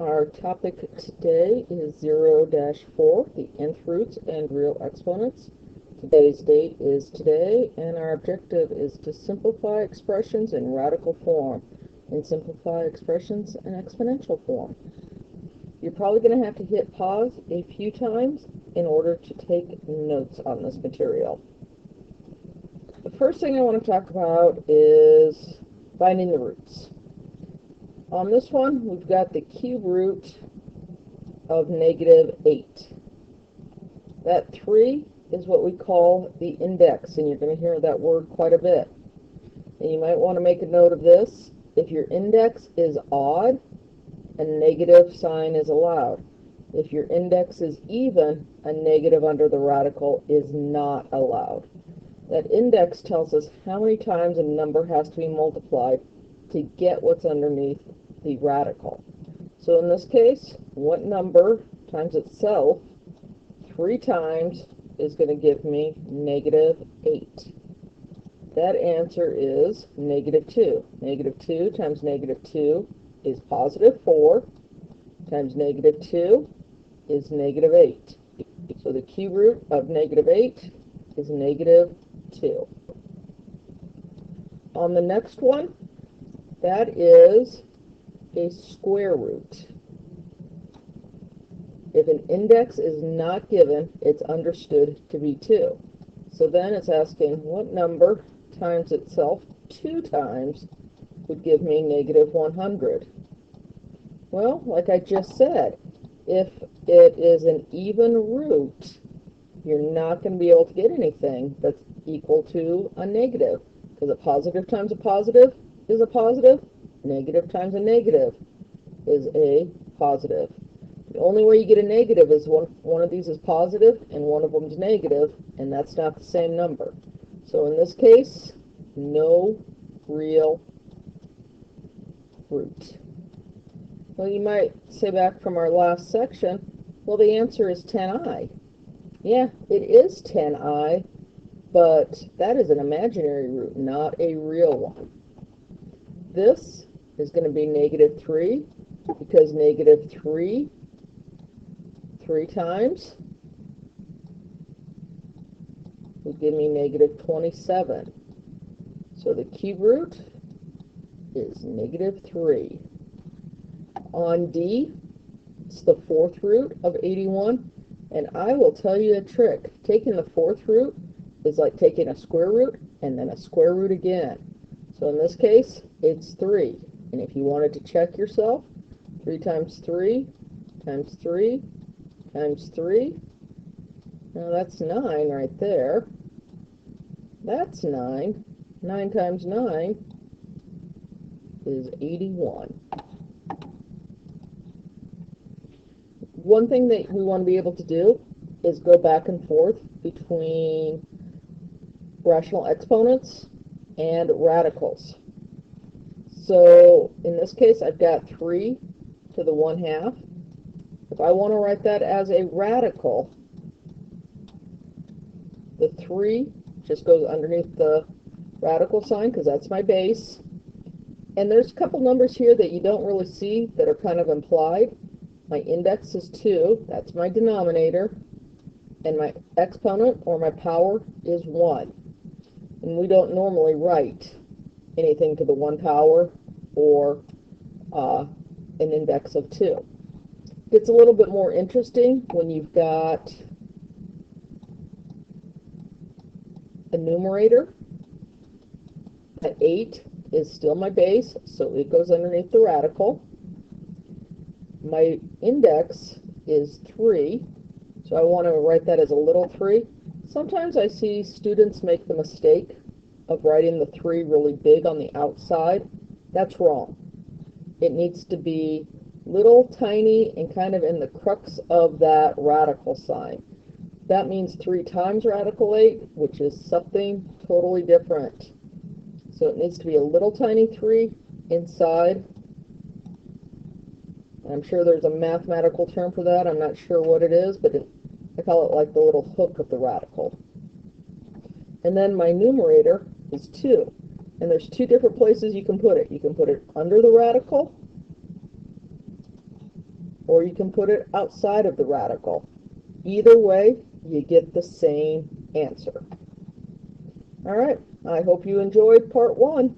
Our topic today is 0-4, the nth roots and real exponents. Today's date is today, and our objective is to simplify expressions in radical form and simplify expressions in exponential form. You're probably going to have to hit pause a few times in order to take notes on this material. The first thing I want to talk about is finding the roots. On this one, we've got the cube root of -8. That 3 is what we call the index, and you're going to hear that word quite a bit. And you might want to make a note of this. If your index is odd, a negative sign is allowed. If your index is even, a negative under the radical is not allowed. That index tells us how many times a number has to be multiplied to get what's underneath the radical. So in this case, what number times itself 3 times is going to give me -8. That answer is -2. -2 times -2 is +4, times -2 is -8. So the cube root of -8 is -2. On the next one, that is a square root. If an index is not given, it's understood to be 2. So then it's asking what number times itself 2 times would give me -100. Well, like I just said, if it is an even root, you're not going to be able to get anything that's equal to a negative, because a positive times a positive is a positive, negative times a negative is a positive. The only way you get a negative is one of these is positive and one of them is negative, and that's not the same number. So in this case, no real root. Well, you might say back from our last section, well, the answer is 10i. Yeah, it is 10i, but that is an imaginary root, not a real one. This is going to be -3, because -3 3 times would give me -27. So the cube root is -3. On D, it's the 4th root of 81, and I will tell you a trick. Taking the 4th root is like taking a square root and then a square root again. So in this case, it's 3. And if you wanted to check yourself, 3 times 3 times 3 times 3, now that's 9 right there. That's 9. 9 times 9 is 81. One thing that we want to be able to do is go back and forth between rational exponents and radicals. So in this case, I've got 3 to the 1/2. If I want to write that as a radical, the 3 just goes underneath the radical sign because that's my base. And there's a couple numbers here that you don't really see that are kind of implied. My index is 2, that's my denominator, and my exponent, or my power, is 1. And we don't normally write anything to the 1 power or an index of 2. It's a little bit more interesting when you've got a numerator. That 8 is still my base, so it goes underneath the radical. My index is 3, so I want to write that as a little 3. Sometimes I see students make the mistake of writing the 3 really big on the outside. That's wrong. It needs to be little, tiny, and kind of in the crux of that radical sign. That means 3 times radical 8, which is something totally different. So it needs to be a little tiny 3 inside. I'm sure there's a mathematical term for that. I'm not sure what it is, but I call it like the little hook of the radical. And then my numerator is 2. And there's 2 different places you can put it. You can put it under the radical, or you can put it outside of the radical. Either way, you get the same answer. All right, I hope you enjoyed part 1.